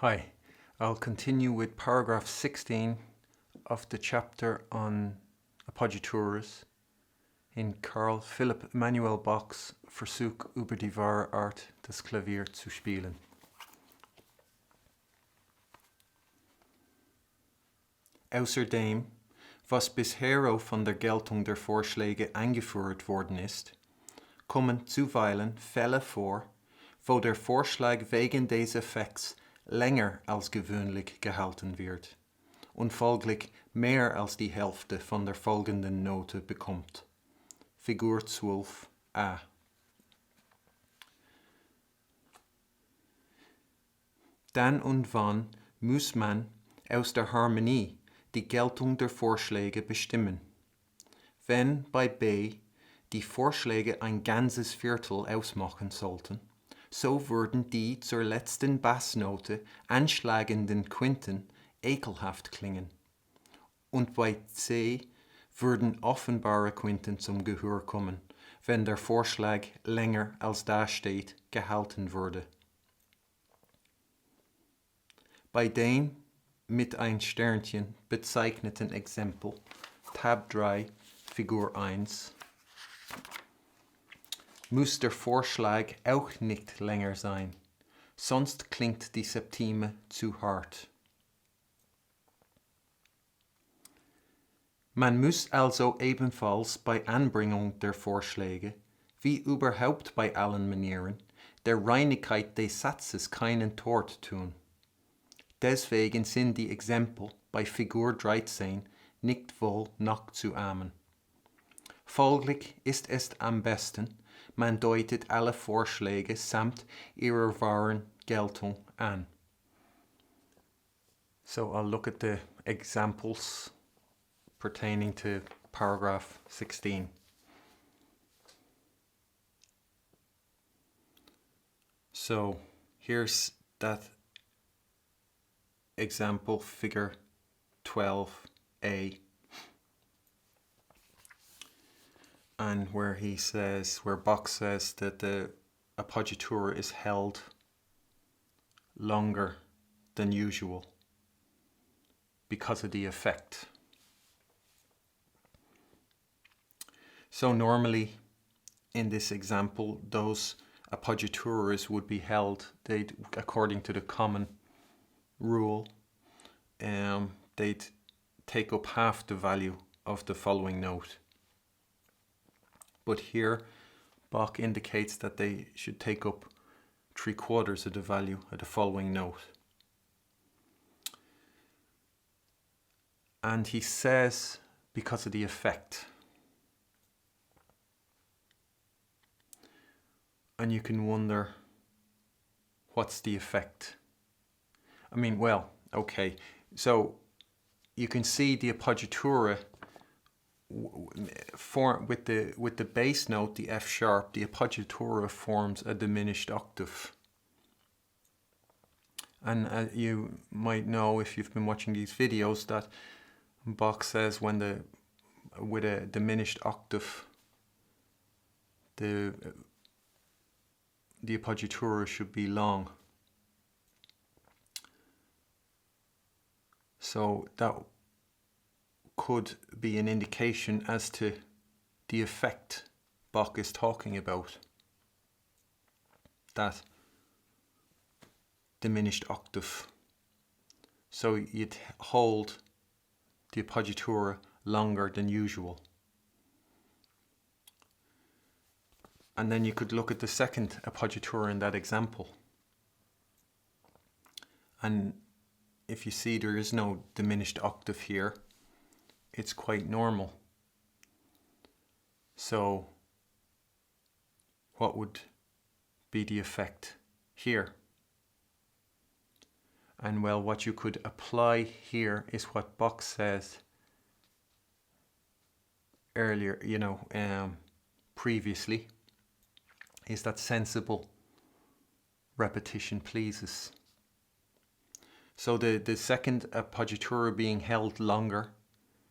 Hi, I'll continue with paragraph 16 of the chapter on Appoggiaturas in Carl Philipp Emanuel Bach's Versuch über die wahre Art des Klavier zu spielen. Außerdem, was bisher von der Geltung der Vorschläge eingeführt worden ist, kommen zuweilen Fälle vor, wo der Vorschlag wegen des Effekts länger als gewöhnlich gehalten wird und folglich mehr als die Hälfte von der folgenden Note bekommt. Figur 12a. Dann und wann muss man aus der Harmonie die Geltung der Vorschläge bestimmen. Wenn bei B die Vorschläge ein ganzes Viertel ausmachen sollten, so würden die zur letzten Bassnote anschlagenden Quinten ekelhaft klingen. Und bei C würden offenbare Quinten zum Gehör kommen, wenn der Vorschlag länger als da steht gehalten würde. Bei dem mit ein Sternchen bezeichneten Exempel, Tab 3, Figur 1, muss der Vorschlag auch nicht länger sein, sonst klingt die Septime zu hart. Man muss also ebenfalls bei Anbringung der Vorschläge, wie überhaupt bei allen Manieren, der Reinigkeit des Satzes keinen Tort tun. Deswegen sind die Exempel bei Figur 13 nicht wohl nachzuahmen. Folglich ist es am besten, man deutet alle Vorschläge samt ihrer wahren Geltung an. So I'll look at the examples pertaining to paragraph 16. So here's that example, figure 12a. And where Bach says that the appoggiatura is held longer than usual because of the effect. So normally in this example, those appoggiaturas would be held, according to the common rule, they'd take up half the value of the following note. But here, Bach indicates that they should take up 3/4 of the value of the following note. And he says, because of the effect. And you can wonder, what's the effect? I mean, well, okay, so you can see the appoggiatura with the bass note, the F sharp, the appoggiatura forms a diminished octave. And you might know, if you've been watching these videos, that Bach says with a diminished octave, the appoggiatura should be long. So that could be an indication as to the effect Bach is talking about. That diminished octave. So you'd hold the appoggiatura longer than usual. And then you could look at the second appoggiatura in that example. And if you see there is no diminished octave here, it's quite normal. So what would be the effect here? And well, what you could apply here is what Bach says earlier, previously, is that sensible repetition pleases. So the second appoggiatura being held longer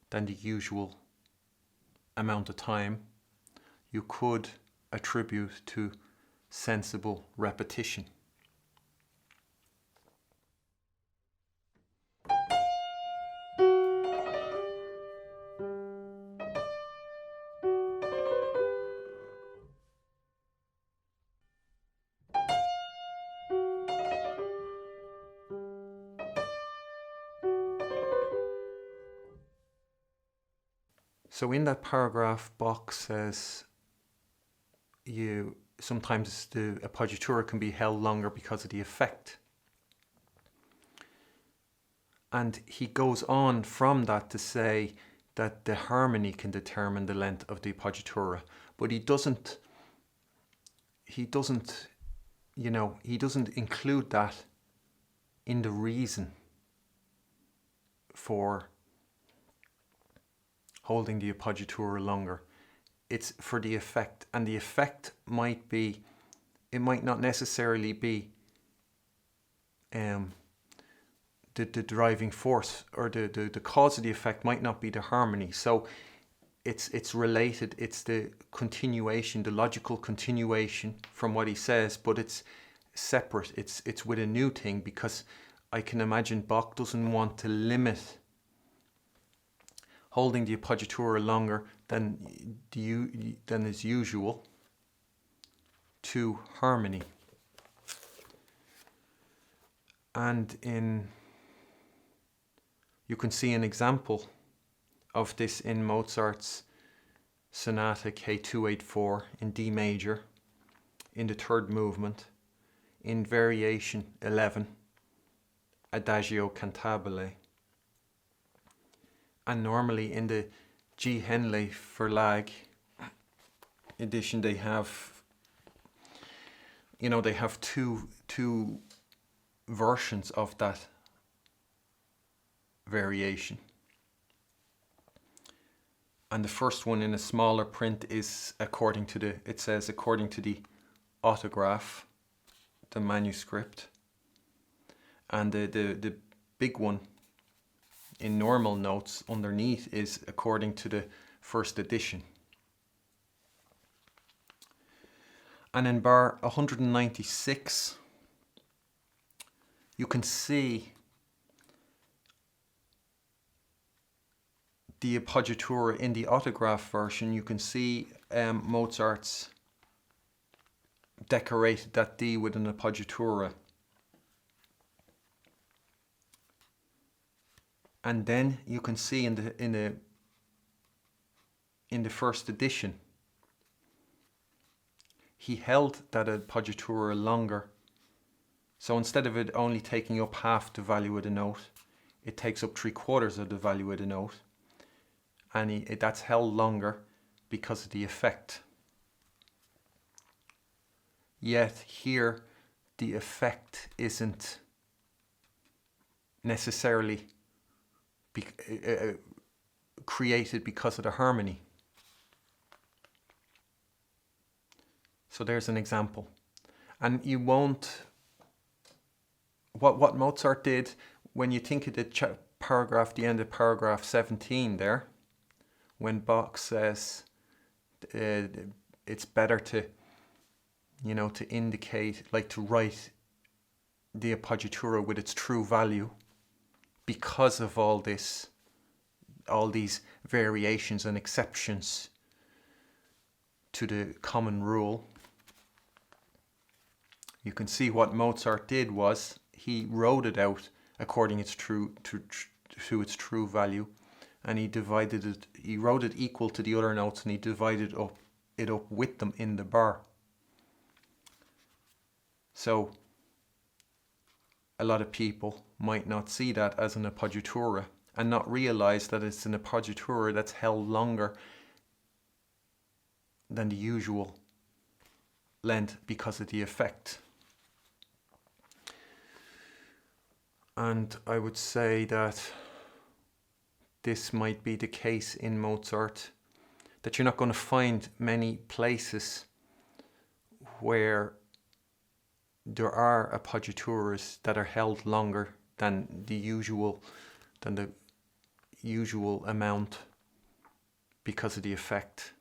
than the usual amount of time, you could attribute to sensible repetition. So in that paragraph, Bach says sometimes the appoggiatura can be held longer because of the effect. And he goes on from that to say that the harmony can determine the length of the appoggiatura, but he doesn't include that in the reason for holding the appoggiatura longer. It's for the effect, and the effect might not necessarily be the driving force, or the cause of the effect might not be the harmony. So it's related, it's the continuation, the logical continuation from what he says, but it's separate, it's with a new thing, because I can imagine Bach doesn't want to limit holding the appoggiatura longer than is usual to harmony. And you can see an example of this in Mozart's sonata K284 in D major, in the third movement, in variation 11, Adagio cantabile. And normally in the G. Henley Verlag edition, they have two versions of that variation. And the first one in a smaller print is according to the autograph, the manuscript. And the big one in normal notes underneath is according to the first edition. And in bar 196, you can see the appoggiatura in the autograph version. You can see Mozart's decorated that D with an appoggiatura. And then you can see in the first edition, he held that appoggiatura longer. So instead of it only taking up half the value of the note, it takes up 3/4 of the value of the note. And that's held longer because of the effect. Yet here, the effect isn't necessarily created because of the harmony. So there's an example. And you won't... What Mozart did, when you think of the paragraph, the end of paragraph 17 there, when Bach says it's better to indicate, like to write the appoggiatura with its true value, because of all these variations and exceptions to the common rule. You can see what Mozart did was he wrote it out according to its true value, and he wrote it equal to the other notes, and he divided it up with them in the bar. So a lot of people might not see that as an appoggiatura and not realize that it's an appoggiatura that's held longer than the usual length because of the effect. And I would say that this might be the case in Mozart, that you're not going to find many places where there are appoggiaturas that are held longer than the usual amount because of the effect.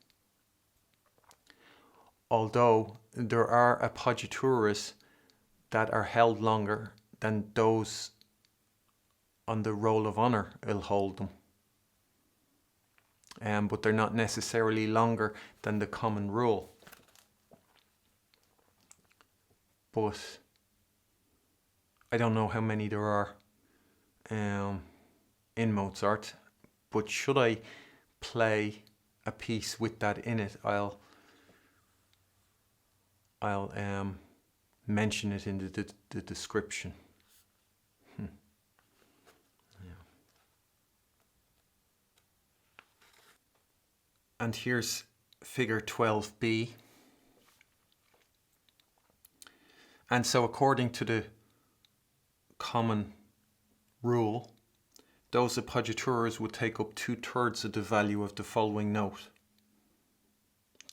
Although there are appoggiaturas that are held longer than those on the roll of honor will hold them. But they're not necessarily longer than the common rule. But I don't know how many there are in Mozart. But should I play a piece with that in it, I'll mention it in the description. Yeah. And here's figure 12b. And so according to the common rule, those appoggiaturas would take up 2/3 of the value of the following note,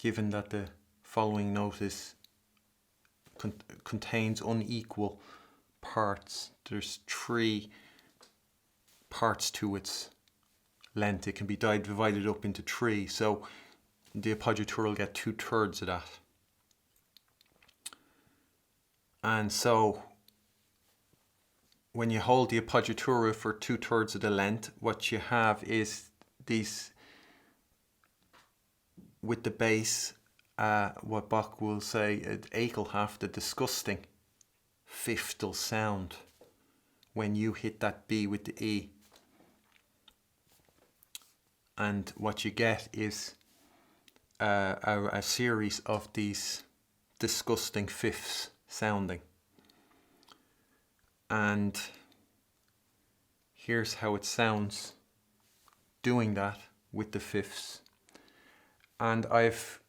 given that the following note contains unequal parts. There's 3 parts to its length. It can be divided up into 3, so the appoggiatura will get 2/3 of that. And so when you hold the appoggiatura for 2/3 of the length, what you have is these, with the bass, what Bach will say, ekelhaft, the disgusting fifthal sound when you hit that B with the E. And what you get is a series of these disgusting fifths sounding. And here's how it sounds doing that with the fifths. And I've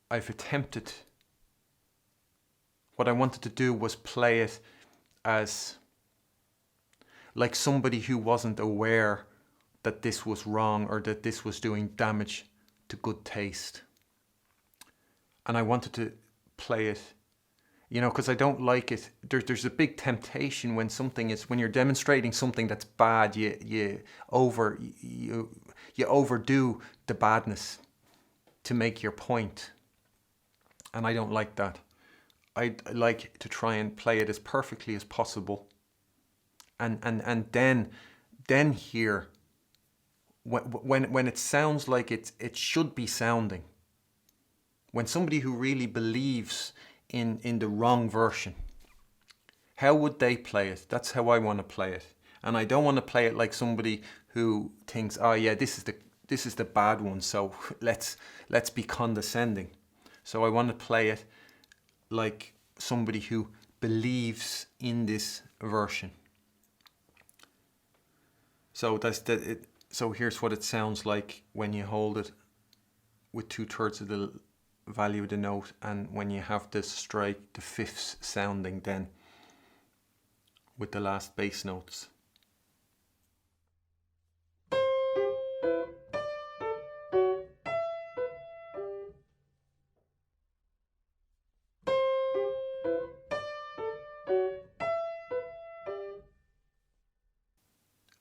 attempted, what I wanted to do was play it as like somebody who wasn't aware that this was wrong or that this was doing damage to good taste. And I wanted to play it, you know, because I don't like it. There's a big temptation when when you're demonstrating something that's bad, you overdo the badness to make your point. And I don't like that. I like to try and play it as perfectly as possible. And then hear when it sounds like it should be sounding. When somebody who really believes in the wrong version, how would they play it? That's how I want to play it. And I don't want to play it like somebody who thinks, oh yeah, this is the bad one, so let's be condescending. So I want to play it like somebody who believes in this version. So so here's what it sounds like when you hold it with 2/3 of the value of the note, and when you have the strike, the fifths sounding then with the last bass notes.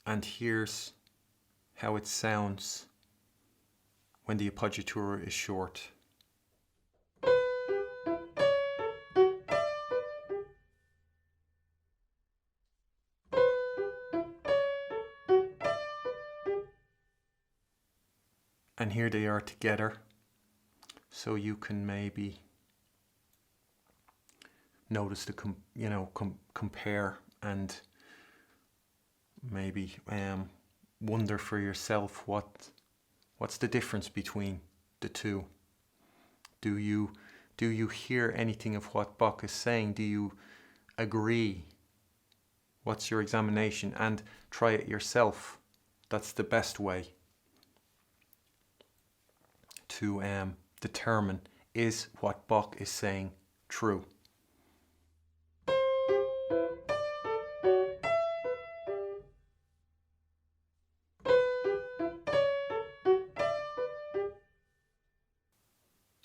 And here's how it sounds when the appoggiatura is short. And here they are together, so you can maybe notice the compare and maybe wonder for yourself what's the difference between the two. Do you hear anything of what Bach is saying? Do you agree? What's your examination? And try it yourself. That's the best way to determine, is what Bach is saying true?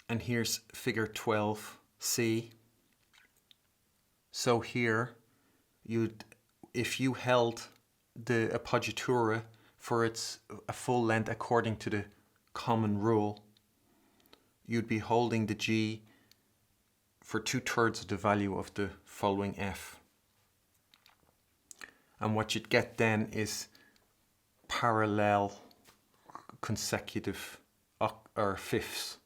And here's figure 12c. So here, if you held the appoggiatura for a full length according to the common rule, you'd be holding the G for 2/3 of the value of the following F. And what you'd get then is parallel consecutive or fifths.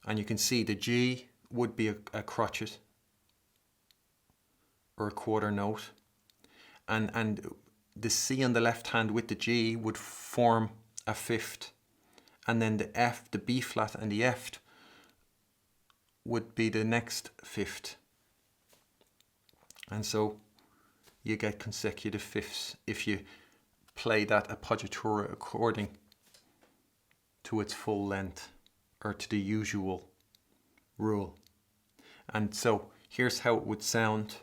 And you can see the G would be a crotchet or a quarter note, and the C on the left hand with the G would form a fifth and then the F, the B flat and the F would be the next fifth. And so you get consecutive fifths if you play that appoggiatura according to its full length, or to the usual rule. And so here's how it would sound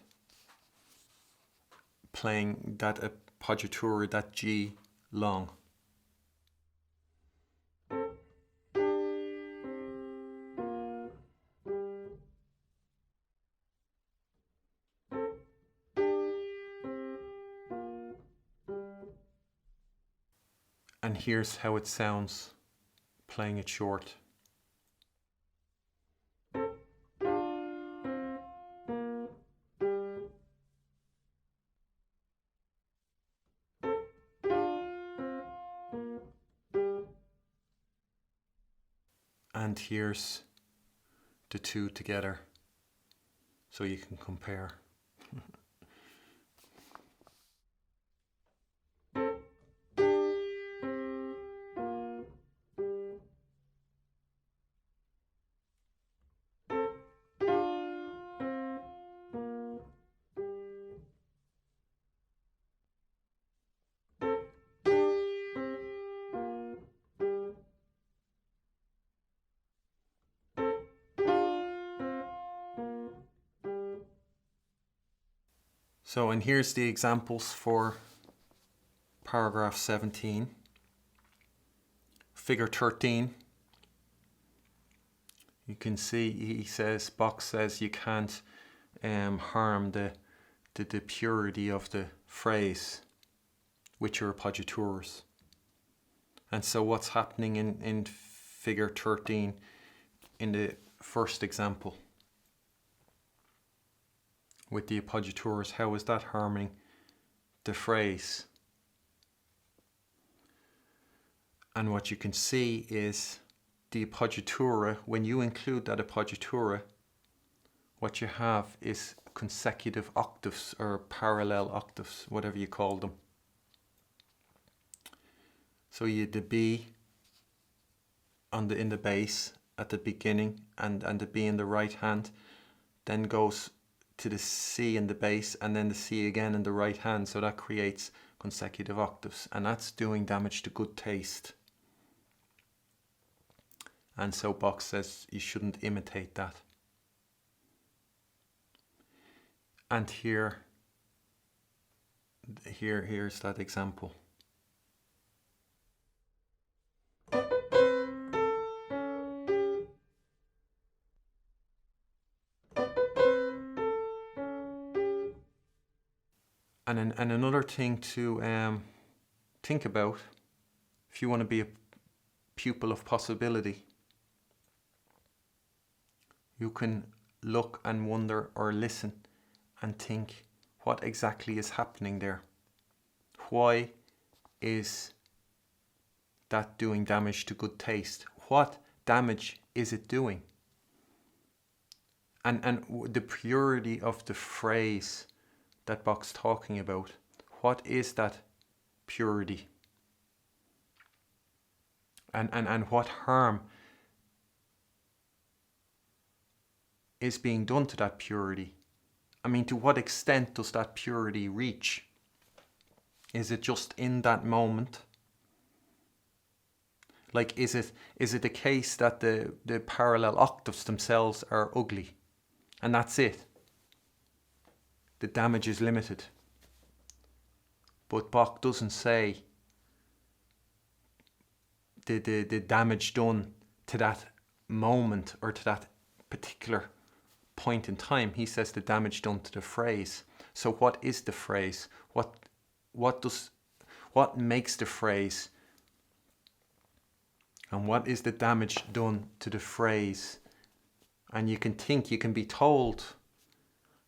playing that appoggiatura, that G long. And here's how it sounds playing it short. And here's the two together, so you can compare. So, and here's the examples for paragraph 17. Figure 13. You can see he says, Bach says you can't harm the purity of the phrase with your appoggiaturas. And so what's happening in figure 13 in the first example with the appoggiaturas, how is that harming the phrase? And what you can see is the appoggiatura, when you include that appoggiatura, what you have is consecutive octaves or parallel octaves, whatever you call them. So you had the B in the bass at the beginning, and the B in the right hand, then goes to the C in the bass, and then the C again in the right hand. So that creates consecutive octaves, and that's doing damage to good taste. And so Bach says you shouldn't imitate that. And here's that example. And another thing to think about, if you want to be a pupil of possibility, you can look and wonder or listen and think, what exactly is happening there? Why is that doing damage to good taste? What damage is it doing? And the purity of the phrase that Bach's talking about, what is that purity? And what harm is being done to that purity? I mean, to what extent does that purity reach? Is it just in that moment? Like, is it the case that the parallel octaves themselves are ugly, and that's it? The damage is limited. But Bach doesn't say the damage done to that moment or to that particular point in time. He says the damage done to the phrase. So what is the phrase? What makes the phrase? And what is the damage done to the phrase? And you can be told,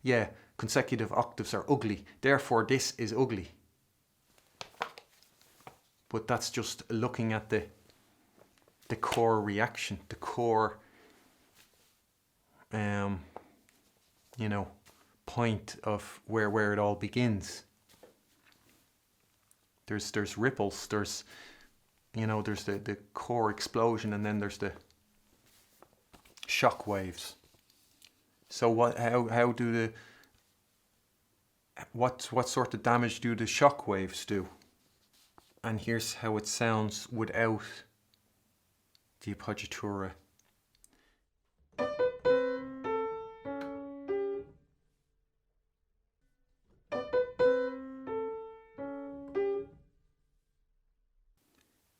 yeah, consecutive octaves are ugly, therefore this is ugly. But that's just looking at the core reaction, the core point of where it all begins. There's ripples, there's you know, there's the core explosion, and then there's the shock waves. So what sort of damage do the shock waves do? And here's how it sounds without the appoggiatura.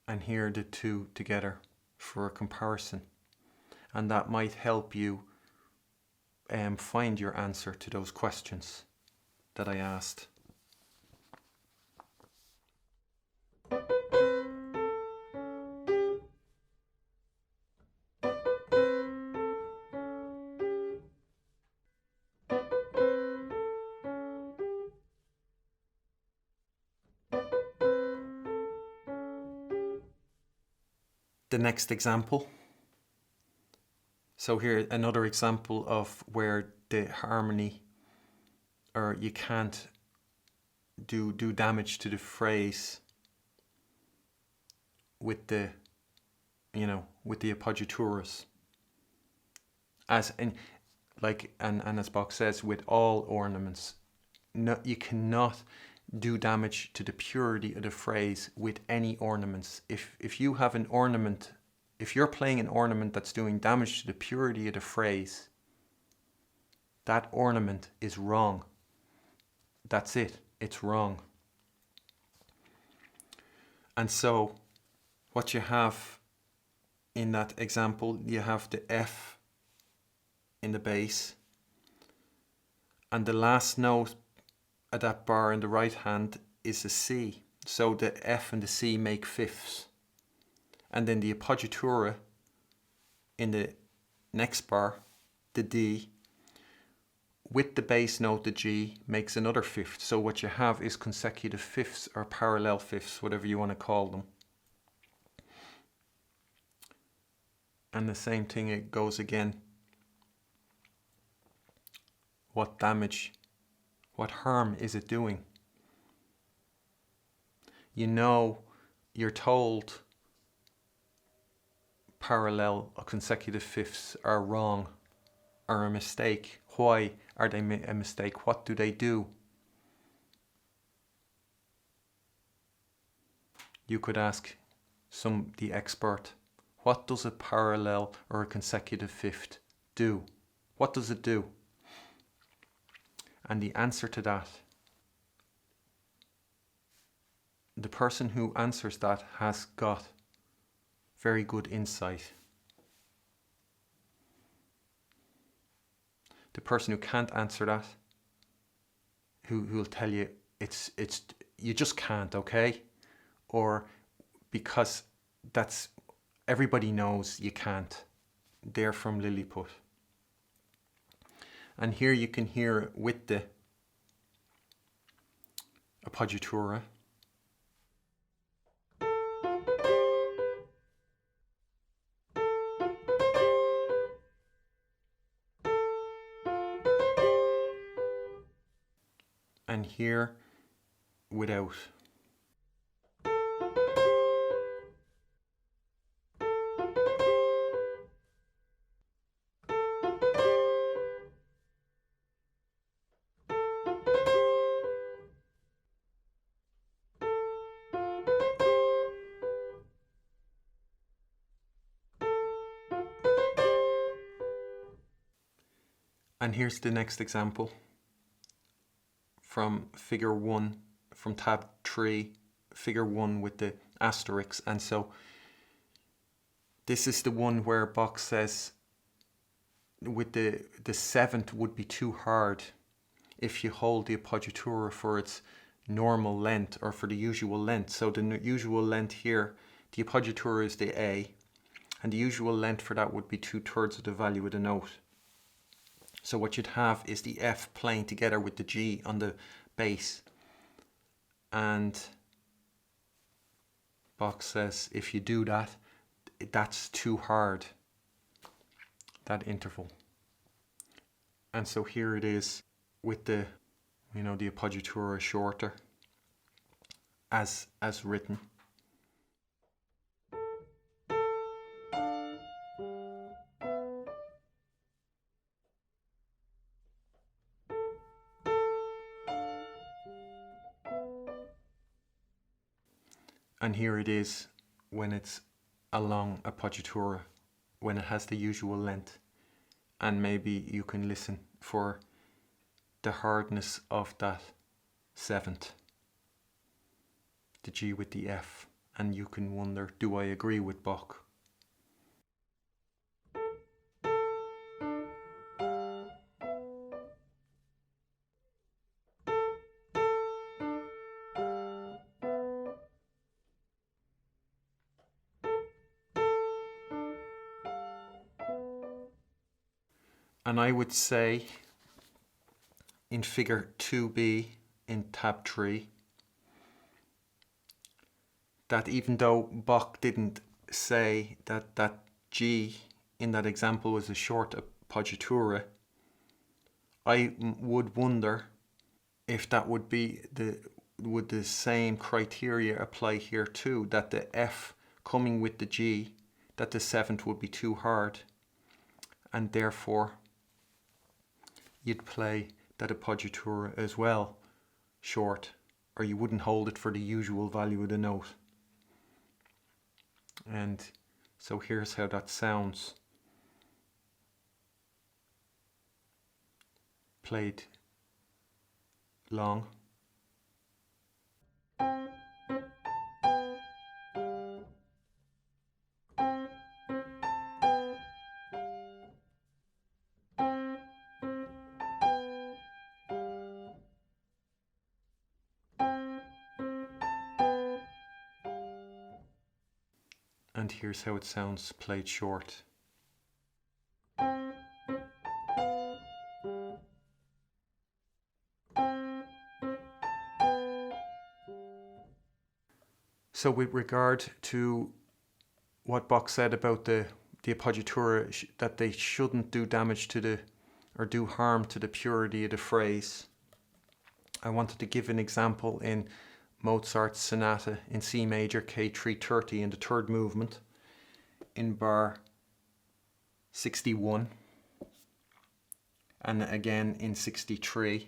And hear the two together for a comparison. And that might help you find your answer to those questions that I asked. The next example. So here another example of where the harmony, or you can't do damage to the phrase with the, you know, with the appoggiaturas. As as Bach says, with all ornaments, no, you cannot do damage to the purity of the phrase with any ornaments. If you have an ornament, if you're playing an ornament that's doing damage to the purity of the phrase, that ornament is wrong. That's it. It's wrong. And so what you have in that example, you have the F in the bass, and the last note at that bar in the right hand is a C. So the F and the C make fifths. And then the appoggiatura in the next bar, the D, with the bass note, the G, makes another fifth. So what you have is consecutive fifths, or parallel fifths, whatever you want to call them. And the same thing, it goes again. What damage, what harm is it doing? You know, you're told parallel or consecutive fifths are wrong, are a mistake. Why are they a mistake? What do they do? You could ask the expert, what does a parallel or a consecutive fifth do? What does it do? And the answer to that, the person who answers that has got very good insight. The person who can't answer that, who will tell you it's you just can't, okay? Or because that's, everybody knows you can't. They're from Lilliput. And here you can hear it with the appoggiatura. And here without. And here's the next example from figure 1, from tab 3, figure 1 with the asterisks. And so this is the one where Bach says with the seventh would be too hard if you hold the appoggiatura for its normal length, or for the usual length. So the usual length here, the appoggiatura is the A, and the usual length for that would be 2/3 of the value of the note. So what you'd have is the F playing together with the G on the bass. And Bach says if you do that, that's too hard, that interval. And so here it is with the, you know, the appoggiatura shorter as written. And here it is when it's a long appoggiatura, when it has the usual length. And maybe you can listen for the hardness of that seventh, the G with the F, and you can wonder, do I agree with Bach? And I would say in figure 2b in tab 3 that even though Bach didn't say that that G in that example was a short appoggiatura, I would wonder if that would the same criteria apply here too, that the F coming with the G, that the seventh would be too hard, and therefore you'd play that appoggiatura as well short, or you wouldn't hold it for the usual value of the note. And so here's how that sounds played long. And here's how it sounds played short. So with regard to what Bach said about the appoggiatura, that they shouldn't do damage to or do harm to the purity of the phrase, I wanted to give an example in Mozart's sonata in C major K330 in the third movement in bar 61 and again in 63.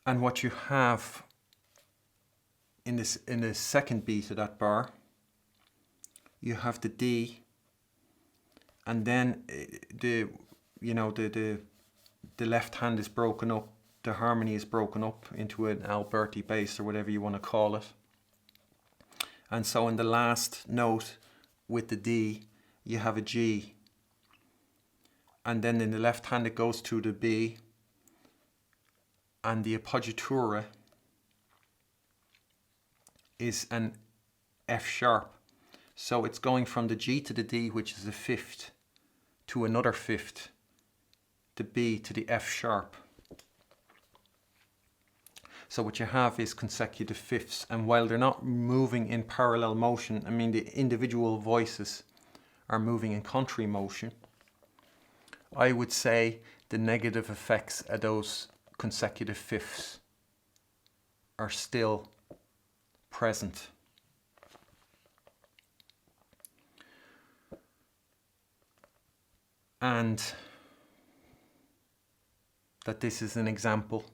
And what you have in the second beat of that bar, you have the D, and then the left hand is broken up, the harmony is broken up into an Alberti bass or whatever you want to call it. And so in the last note with the D, you have a G. And then in the left hand it goes to the B, and the appoggiatura is an F sharp. So it's going from the G to the D, which is a fifth, to another fifth, the B to the F sharp. So what you have is consecutive fifths, and while they're not moving in parallel motion, I mean the individual voices are moving in contrary motion, I would say the negative effects of those consecutive fifths are still present. And that this is an example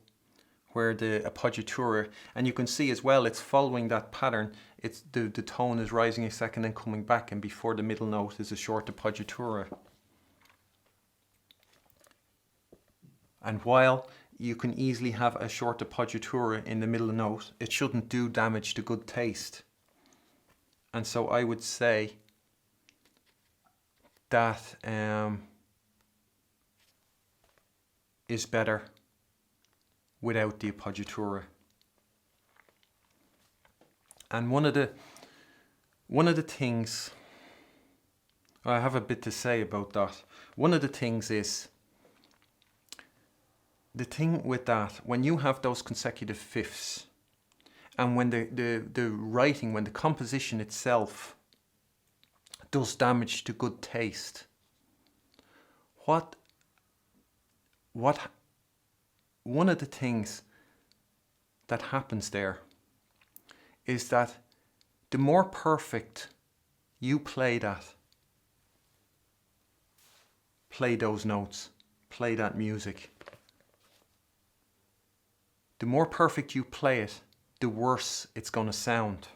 where the appoggiatura, and you can see as well, it's following that pattern. It's the tone is rising a second and coming back, and before the middle note is a short appoggiatura. And while you can easily have a short appoggiatura in the middle note, it shouldn't do damage to good taste. And so I would say that is better without the appoggiatura. And one of the things, I have a bit to say about that. One of the things is, the thing with that, when you have those consecutive fifths, and when the writing, when the composition itself does damage to good taste, one of the things that happens there is that the more perfect you play those notes, play that music, the more perfect you play it, the worse it's going to sound.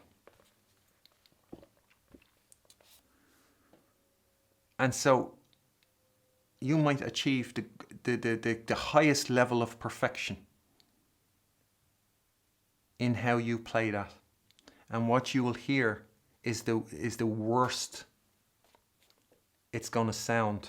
And so you might achieve the highest level of perfection in how you play that. And what you will hear is the worst it's going to sound.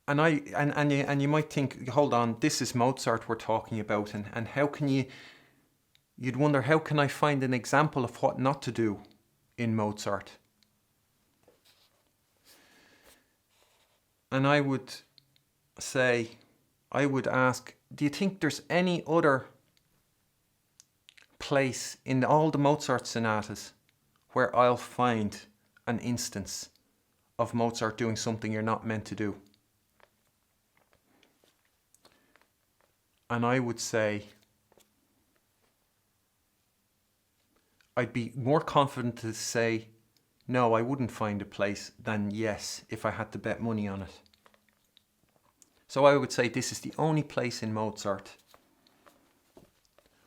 And you might think, hold on, this is Mozart we're talking about, and how can you'd wonder, how can I find an example of what not to do in Mozart? And I would ask, do you think there's any other place in all the Mozart sonatas where I'll find an instance of Mozart doing something you're not meant to do? And I would say, I'd be more confident to say, no, I wouldn't find a place, than yes, if I had to bet money on it. So I would say this is the only place in Mozart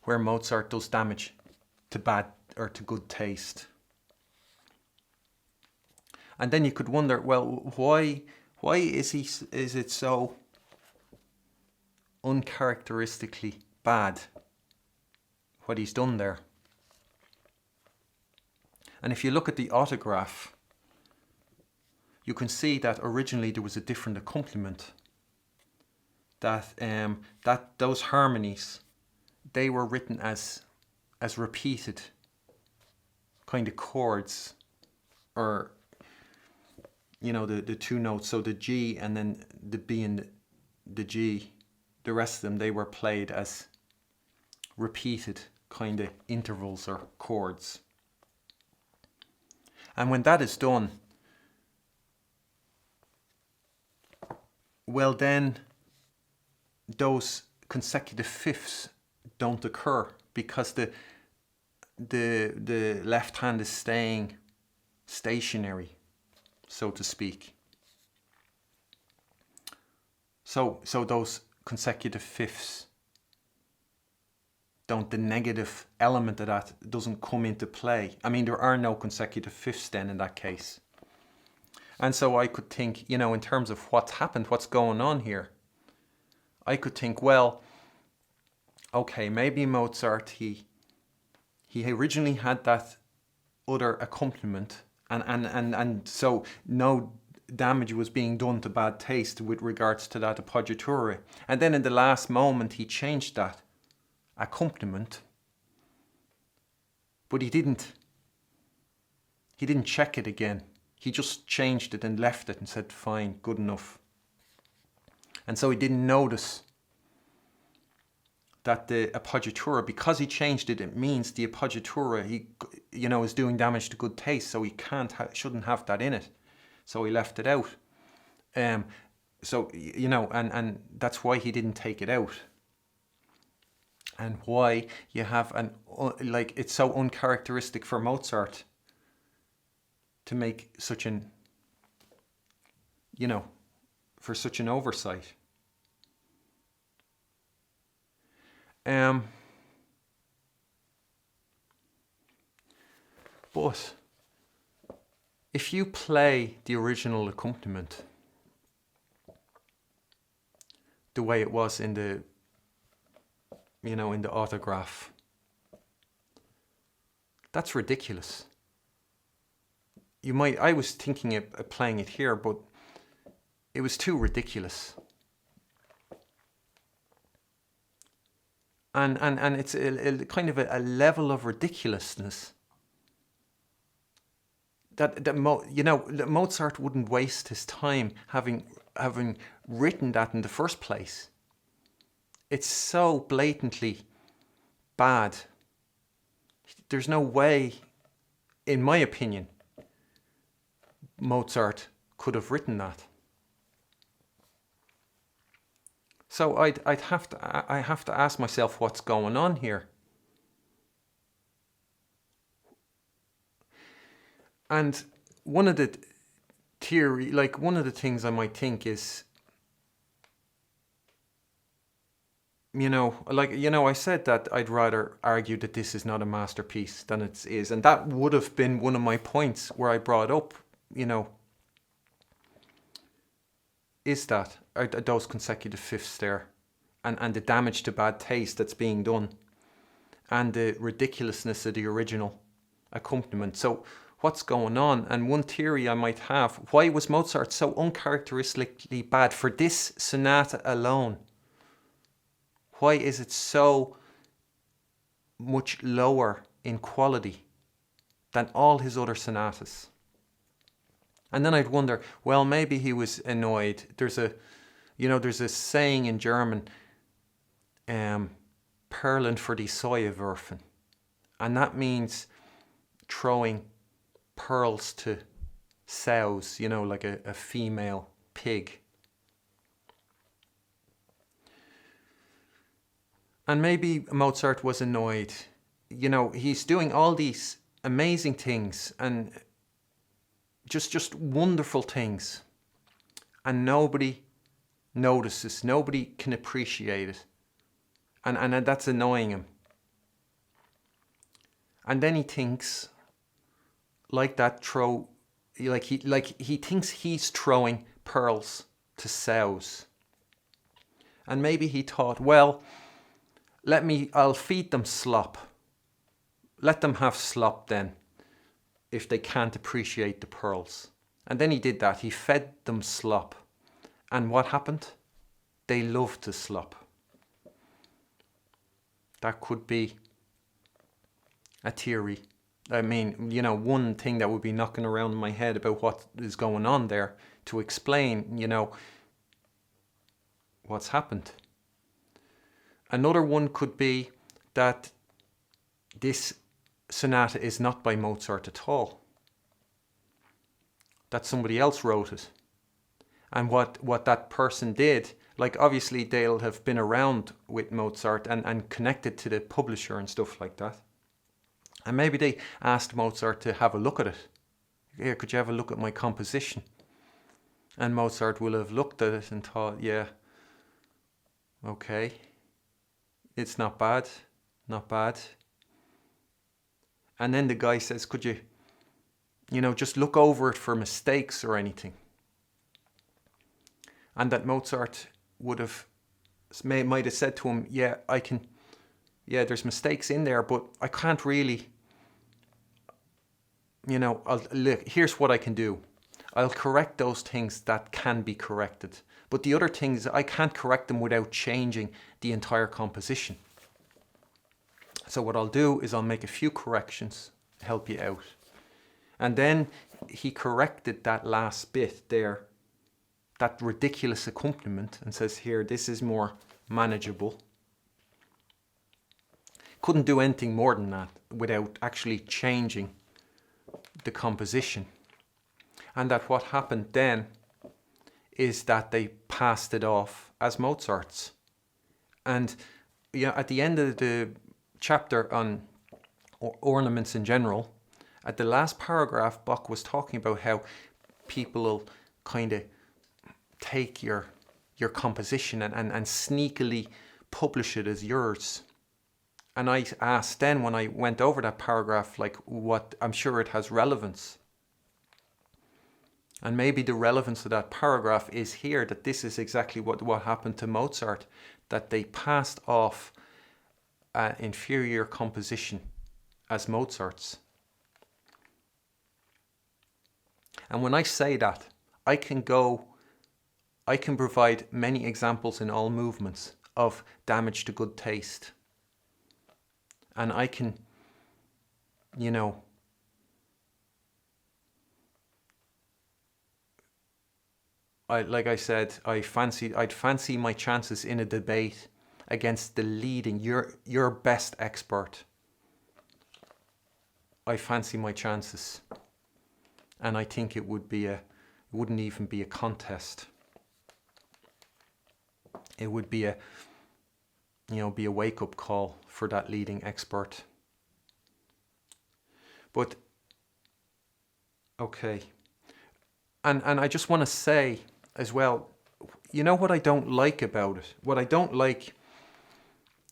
where Mozart does damage to bad or to good taste. And then you could wonder, well, why is it so uncharacteristically bad, what he's done there? And if you look at the autograph, you can see that originally there was a different accompaniment. That those harmonies, they were written as repeated kind of chords, or the two notes. So the G and then the B and the G, the rest of them, they were played as repeated kind of intervals or chords. And when that is done, well, then those consecutive fifths don't occur, because the left hand is staying stationary, so to speak. So those consecutive fifths the negative element of that doesn't come into play. I mean, there are no consecutive fifths then in that case. And so I could think, in terms of what's happened, what's going on here, I could think, well, okay, maybe Mozart, he originally had that other accompaniment, and so no damage was being done to bad taste with regards to that appoggiatura. And then in the last moment he changed that accompaniment, but he didn't check it again. He just changed it and left it and said, fine, good enough. And so he didn't notice that the appoggiatura, because he changed it, it means the appoggiatura, is doing damage to good taste, so he shouldn't have that in it. So he left it out. And that's why he didn't take it out. And why you have it's so uncharacteristic for Mozart to make such for such an oversight. But if you play the original accompaniment the way it was in the autograph, that's ridiculous. I was thinking of playing it here, but it was too ridiculous. And it's a kind of a level of ridiculousness that Mozart wouldn't waste his time having written that in the first place. It's so blatantly bad. There's no way, in my opinion, Mozart could have written that. So I have to ask myself, what's going on here? And one of the things I might think is, I said that I'd rather argue that this is not a masterpiece than it is. And that would have been one of my points where I brought up, are those consecutive fifths there, and the damage to bad taste that's being done, and the ridiculousness of the original accompaniment. So what's going on? And one theory I might have, why was Mozart so uncharacteristically bad for this sonata alone? Why is it so much lower in quality than all his other sonatas? And then I'd wonder, well, maybe he was annoyed. There's a saying in German, Perlen für die Säue werfen. And that means throwing pearls to sows, like a female pig. And maybe Mozart was annoyed. He's doing all these amazing things and just wonderful things. And nobody notices, nobody can appreciate it. And that's annoying him. And then he thinks, he thinks he's throwing pearls to sows. And maybe he thought, well, I'll feed them slop. Let them have slop then, if they can't appreciate the pearls. And then he did that. He fed them slop. And what happened? They loved the slop. That could be a theory. I mean, one thing that would be knocking around in my head about what is going on there to explain, what's happened. Another one could be that this sonata is not by Mozart at all. That somebody else wrote it. And what that person did, obviously they'll have been around with Mozart and connected to the publisher and stuff like that. And maybe they asked Mozart to have a look at it. Here, could you have a look at my composition? And Mozart will have looked at it and thought, yeah, okay. It's not bad. And then the guy says, could you, just look over it for mistakes or anything? And that Mozart might have said to him, there's mistakes in there, but I can't really, look, here's what I can do. I'll correct those things that can be corrected. But the other things, I can't correct them without changing the entire composition. So what I'll do is I'll make a few corrections to help you out. And then he corrected that last bit there, that ridiculous accompaniment, and says, here, this is more manageable. Couldn't do anything more than that without actually changing the composition. And that what happened then is that they passed it off as Mozart's. And at the end of the chapter on ornaments in general, at the last paragraph, Bach was talking about how people will kind of take your composition and sneakily publish it as yours. And I asked then, when I went over that paragraph, what, I'm sure it has relevance. And maybe the relevance of that paragraph is here, that this is exactly what happened to Mozart, that they passed off an inferior composition as Mozart's. And when I say that, I can provide many examples in all movements of damage to good taste. And I can, like I said, I'd fancy my chances in a debate against the leading, your best expert. I fancy my chances. And I think it wouldn't even be a contest. It would be a wake-up call for that leading expert. But, okay. And I just want to say as well, what I don't like about it? What I don't like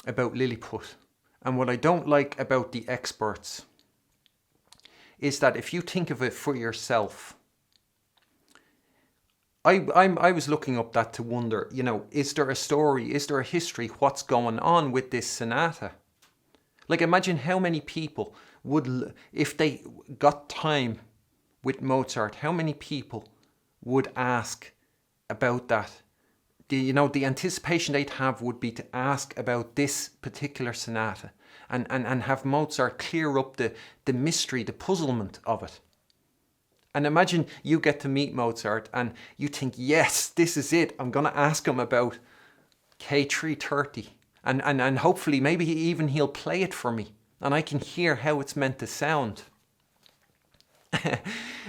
about Lilliput, and what I don't like about the experts, is that if you think of it for yourself, I was looking up that to wonder, is there a story, is there a history, what's going on with this sonata? Like, imagine how many people would, if they got time with Mozart, how many people would ask about that? The anticipation they'd have would be to ask about this particular sonata and have Mozart clear up the mystery, the puzzlement of it. And imagine you get to meet Mozart and you think, yes, this is it. I'm going to ask him about K330. And hopefully maybe even he'll play it for me and I can hear how it's meant to sound.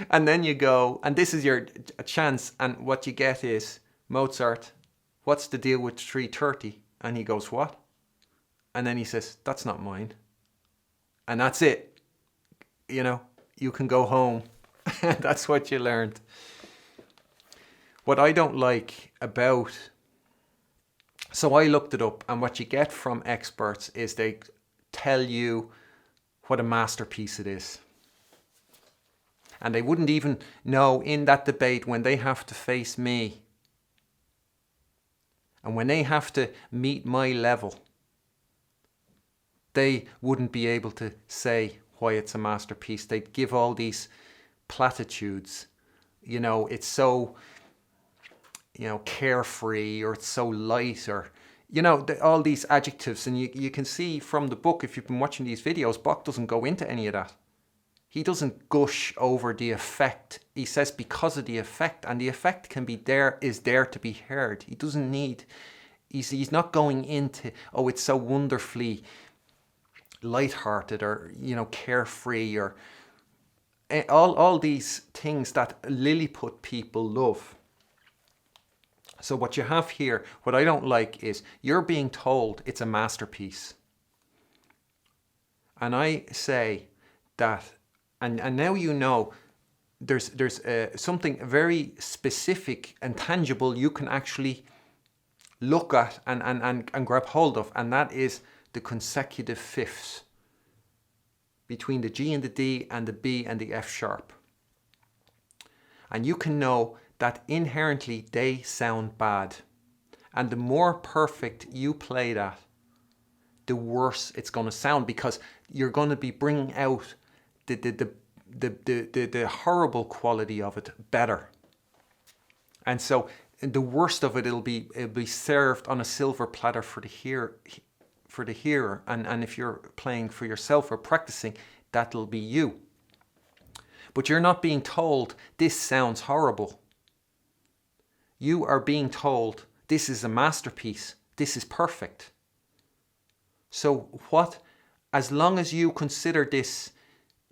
And then you go, and this is your chance, and what you get is, Mozart, what's the deal with 330? And he goes, what? And then he says, that's not mine. And that's it. You can go home. That's what you learned. What I don't like about... So I looked it up, and what you get from experts is they tell you what a masterpiece it is. And they wouldn't even know in that debate when they have to face me and when they have to meet my level, they wouldn't be able to say why it's a masterpiece. They'd give all these platitudes. It's so, carefree, or it's so light, or, all these adjectives. And you can see from the book, if you've been watching these videos, Bach doesn't go into any of that. He doesn't gush over the effect. He says because of the effect, and the effect is there to be heard. He doesn't need, he's not going into, oh, it's so wonderfully lighthearted, or, carefree, or all these things that Lilliput people love. So what you have here, what I don't like is you're being told it's a masterpiece. And I say that, and now there's something very specific and tangible you can actually look at and grab hold of, and that is the consecutive fifths between the G and the D and the B and the F sharp. And you can know that inherently they sound bad. And the more perfect you play that, the worse it's going to sound, because you're going to be bringing out the horrible quality of it better. And so the worst of it'll be served on a silver platter for the hearer. And if you're playing for yourself or practicing, that'll be you. But you're not being told this sounds horrible. You are being told this is a masterpiece. This is perfect. So as long as you consider this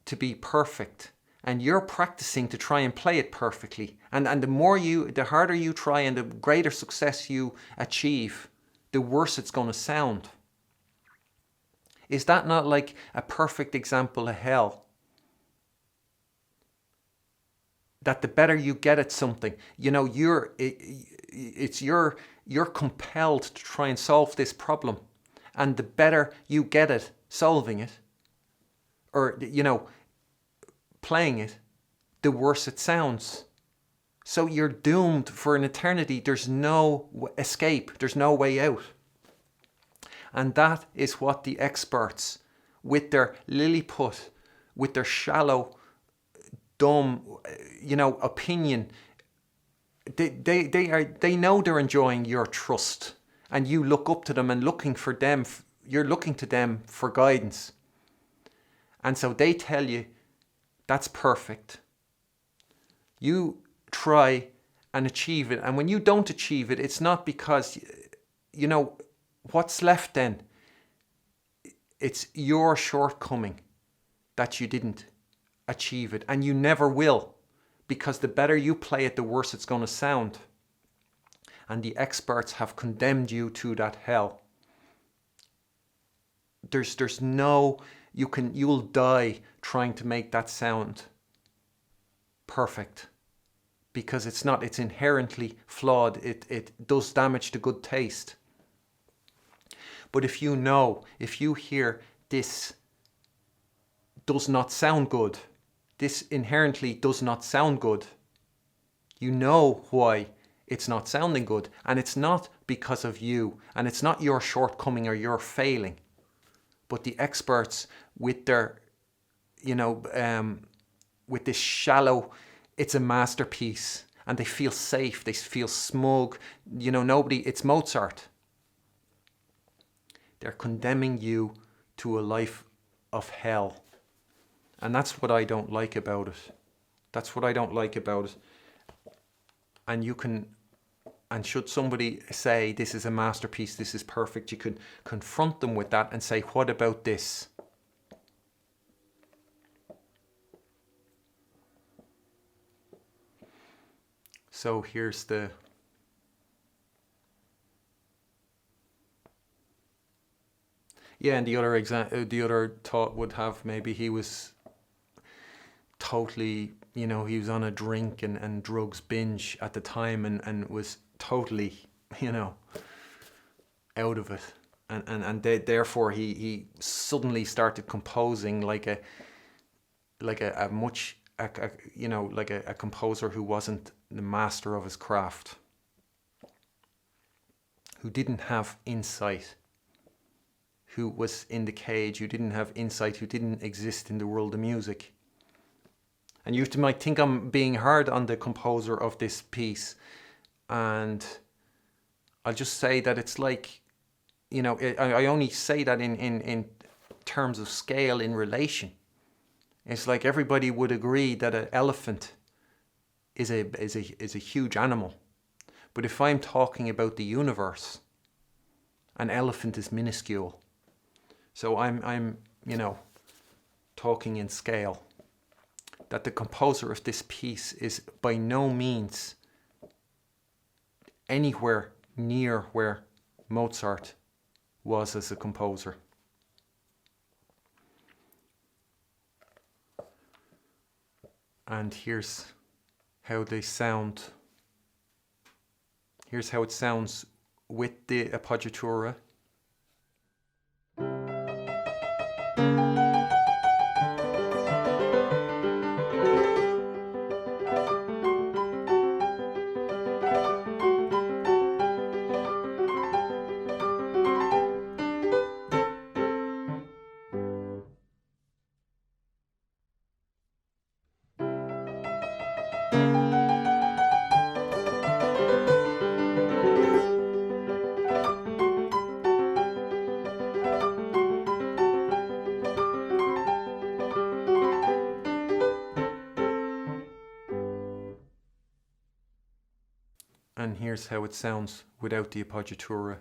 to be perfect, and you're practicing to try and play it perfectly, and the harder you try and the greater success you achieve, the worse it's going to sound. Is that not like a perfect example of hell? That the better you get at something, you're compelled to try and solve this problem, and the better you get at solving it, or playing it, the worse it sounds. So you're doomed for an eternity. There's no escape. There's no way out. And that is what the experts, with their Lilliput, with their shallow, dumb, opinion, they know they're enjoying your trust, and you look up to them and you're looking to them for guidance. And so they tell you that's perfect. You try and achieve it, and when you don't achieve it, it's not because, what's left then? It's your shortcoming that you didn't achieve it, and you never will, because the better you play it, the worse it's going to sound. And the experts have condemned you to that hell. There's no, you'll die trying to make that sound perfect, because it's inherently flawed. It does damage to good taste. But if you hear this does not sound good, this inherently does not sound good, you know why it's not sounding good. And it's not because of you, and it's not your shortcoming or your failing, but the experts with their, with this shallow, it's a masterpiece, and they feel safe, they feel smug, it's Mozart. They're condemning you to a life of hell. And that's what I don't like about it. That's what I don't like about it. And should somebody say this is a masterpiece, this is perfect, you can confront them with that and say, what about this? So here's the and the other thought would have, maybe he was totally, he was on a drink and drugs binge at the time and was totally, out of it. And therefore he suddenly started composing like a composer who wasn't the master of his craft, who didn't have insight, who was in the cage, who didn't have insight, who didn't exist in the world of music. And you might think I'm being hard on the composer of this piece, and I'll just say that it's like, I only say that in terms of scale, in relation. It's like everybody would agree that an elephant is a huge animal. But if I'm talking about the universe, an elephant is minuscule. So I'm talking in scale. That the composer of this piece is by no means anywhere near where Mozart was as a composer. And here's how they sound. Here's how it sounds with the Appoggiatura. And here's how it sounds without the Appoggiatura.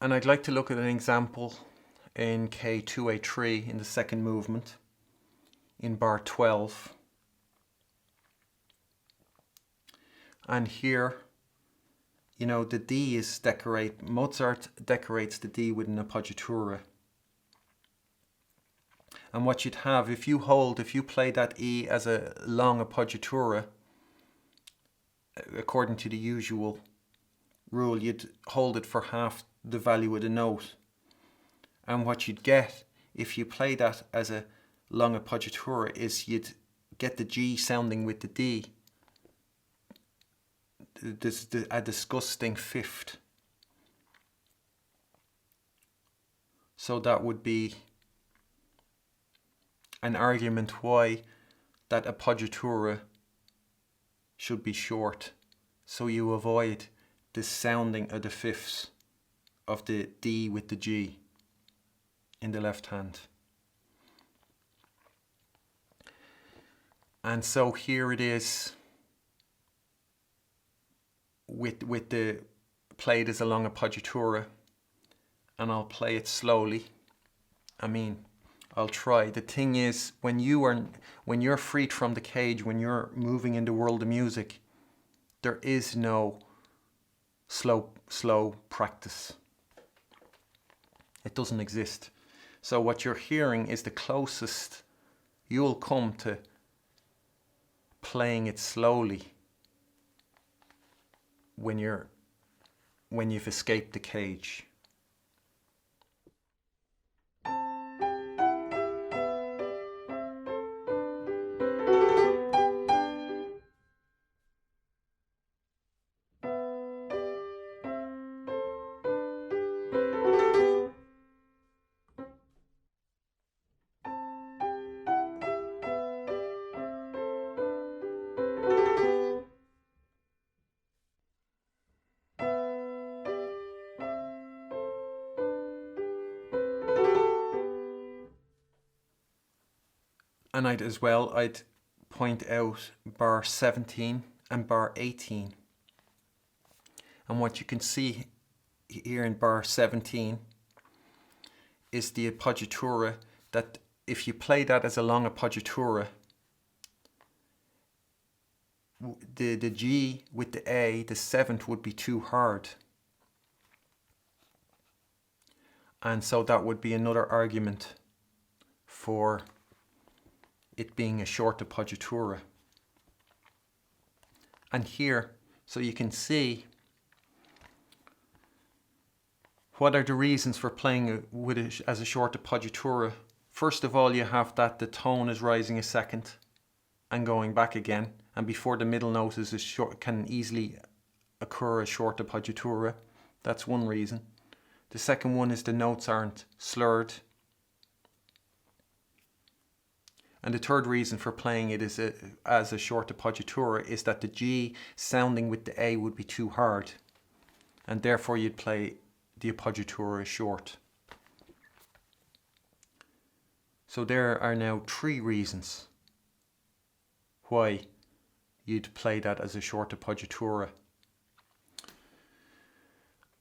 And I'd like to look at an example in K2A3 in the second movement in bar 12. And here, the D is Mozart decorates the D with an appoggiatura. And what you'd have, if you play that E as a long appoggiatura, according to the usual rule, you'd hold it for half the value of the note. And what you'd get if you play that as a long appoggiatura is you'd get the G sounding with the D. A disgusting fifth. So that would be an argument why that appoggiatura should be short, so you avoid the sounding of the fifths of the D with the G in the left hand. And so here it is with the played as a long appoggiatura, and I'll play it slowly. I mean, I'll try. The thing is, when you're freed from the cage, when you're moving in the world of music, there is no slow practice. It doesn't exist. So what you're hearing is the closest you'll come to playing it slowly when you've escaped the cage. And I'd point out bar 17 and bar 18. And what you can see here in bar 17 is the appoggiatura, that if you play that as a long appoggiatura, the G with the A, the seventh, would be too hard. And so that would be another argument for it being a short appoggiatura. And here, so you can see what are the reasons for playing with it as a short appoggiatura. First of all, you have that the tone is rising a second and going back again, and before the middle note is can easily occur a short appoggiatura. That's one reason. The second one is the notes aren't slurred. And the third reason for playing it as a short appoggiatura is that the G sounding with the A would be too hard, and therefore you'd play the appoggiatura short. So there are now 3 reasons why you'd play that as a short appoggiatura.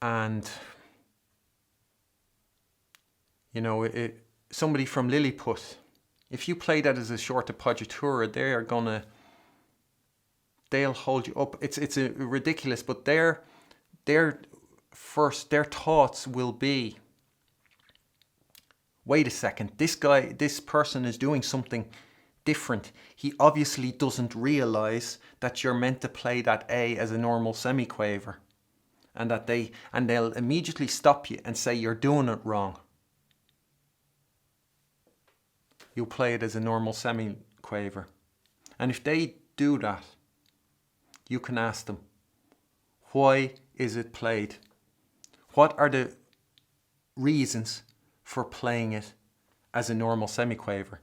And you know, somebody from Lilliput, if you play that as a short appoggiatura, they'll hold you up. It's ridiculous, but their thoughts will be, wait a second, this person is doing something different. He obviously doesn't realize that you're meant to play that A as a normal semiquaver, and they'll immediately stop you and say you're doing it wrong. You'll play it as a normal semiquaver. And if they do that, you can ask them, why is it played? What are the reasons for playing it as a normal semiquaver?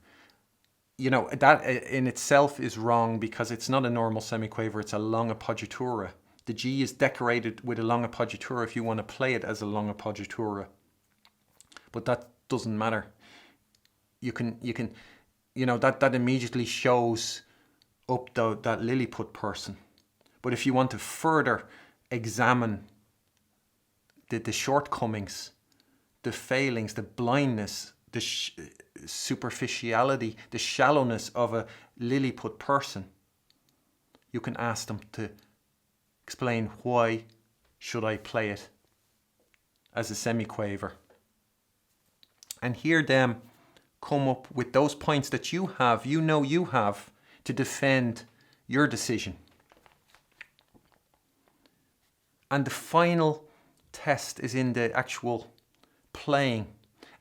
You know, that in itself is wrong, because it's not a normal semiquaver, it's a long appoggiatura. The G is decorated with a long appoggiatura if you want to play it as a long appoggiatura. But that doesn't matter. You can, you know, that immediately shows up that Lilliput person. But if you want to further examine the shortcomings, the failings, the blindness, the superficiality, the shallowness of a Lilliput person, you can ask them to explain, why should I play it as a semiquaver? And hear them come up with those points that you have to defend your decision. And the final test is in the actual playing.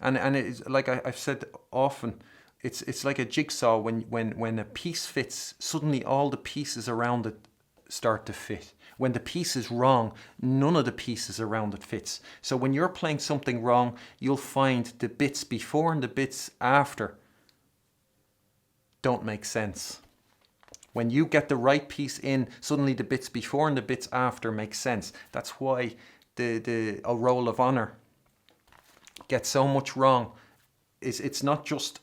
And it is, like I've said often, it's like a jigsaw. When a piece fits, suddenly all the pieces around it start to fit. When the piece is wrong, none of the pieces around it fits. So when you're playing something wrong, you'll find the bits before and the bits after don't make sense. When you get the right piece in, suddenly the bits before and the bits after make sense. That's why a roll of honor gets so much wrong. It's not just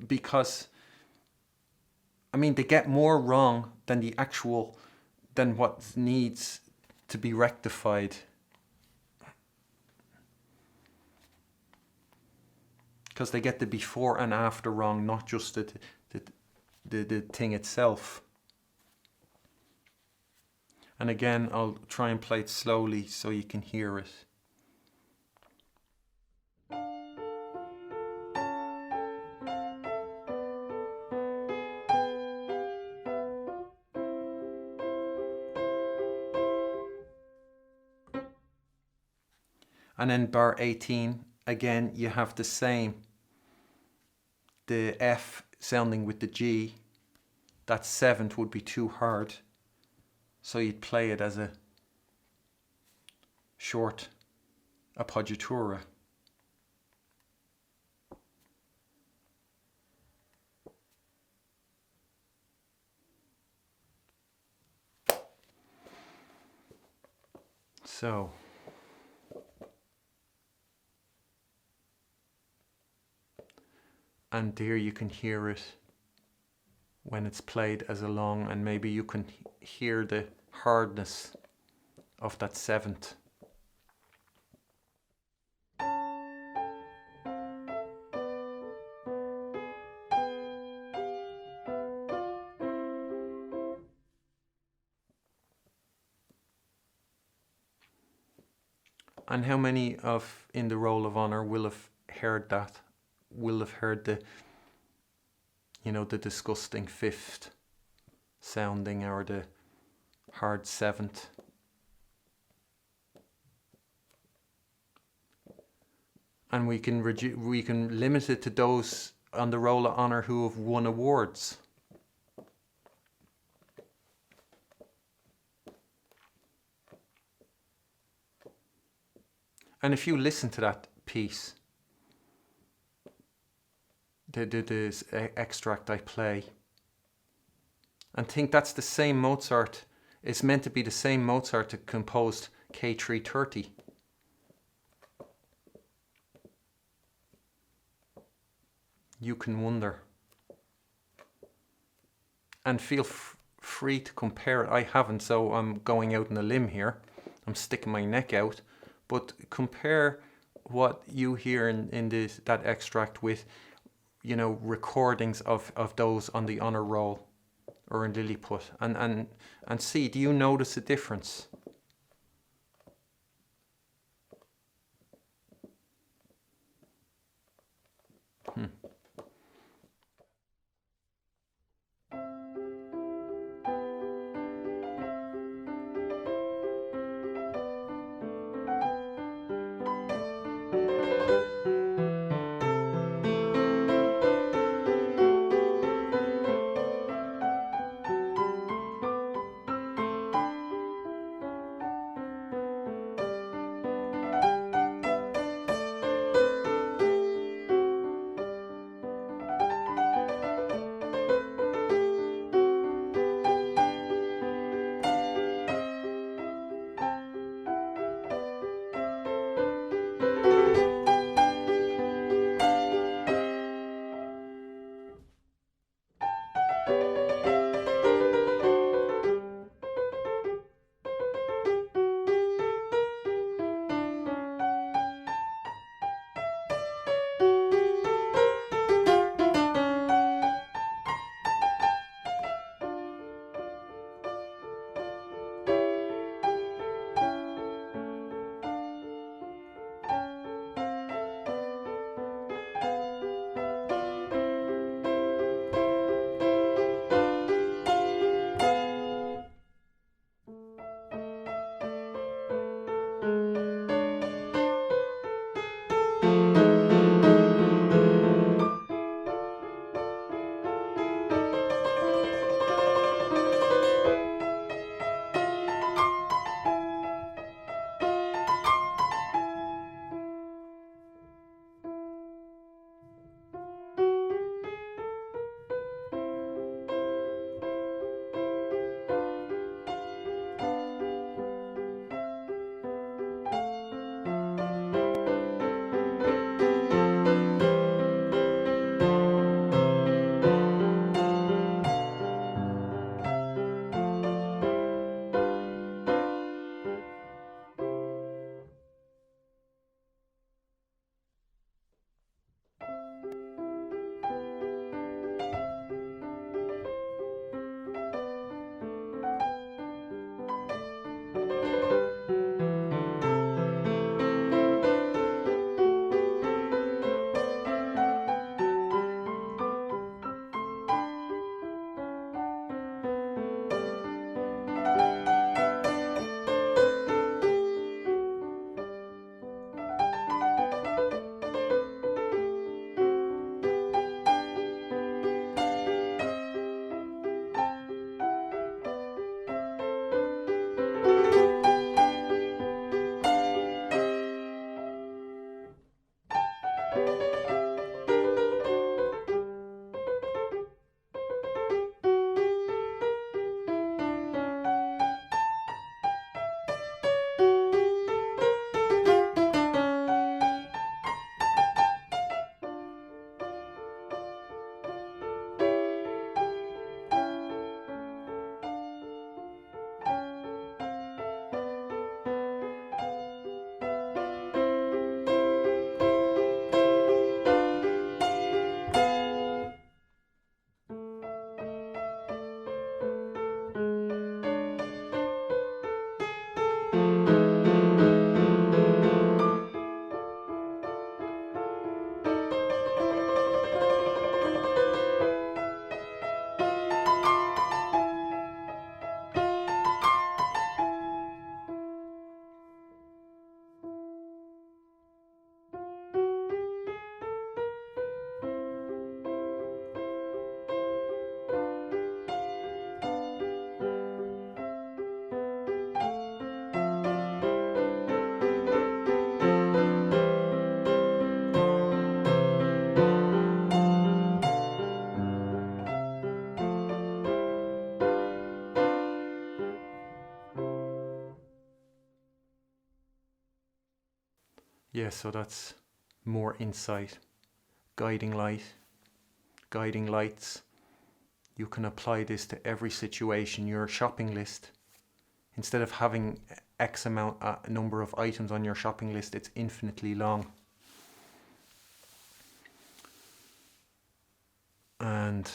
because I mean, they get more wrong than than what needs to be rectified. Because they get the before and after wrong, not just the thing itself. And again, I'll try and play it slowly so you can hear it. And then bar 18, again, you have the same. The F sounding with the G, that seventh would be too hard. So you'd play it as a short appoggiatura. So, and there you can hear it when it's played as a long, and maybe you can hear the hardness of that seventh. And how many of in the Roll of Honor will have heard that? Will have heard the, the disgusting fifth sounding, or the hard seventh? And we can limit it to those on the Roll of Honor who have won awards. And if you listen to that piece, this extract I play, and think that's the same Mozart, it's meant to be the same Mozart that composed K330. You can wonder. And feel free to compare it. I haven't, so I'm going out on a limb here. I'm sticking my neck out. But compare what you hear in that extract with, recordings of those on the honor roll or in Lilliput, and see, do you notice a difference? Yeah, so that's more insight, guiding light, guiding lights. You can apply this to every situation. Your shopping list, instead of having X amount, a number of items on your shopping list, it's infinitely long. And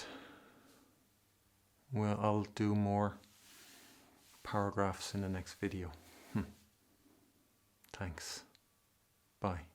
well, I'll do more paragraphs in the next video. Thanks. Bye.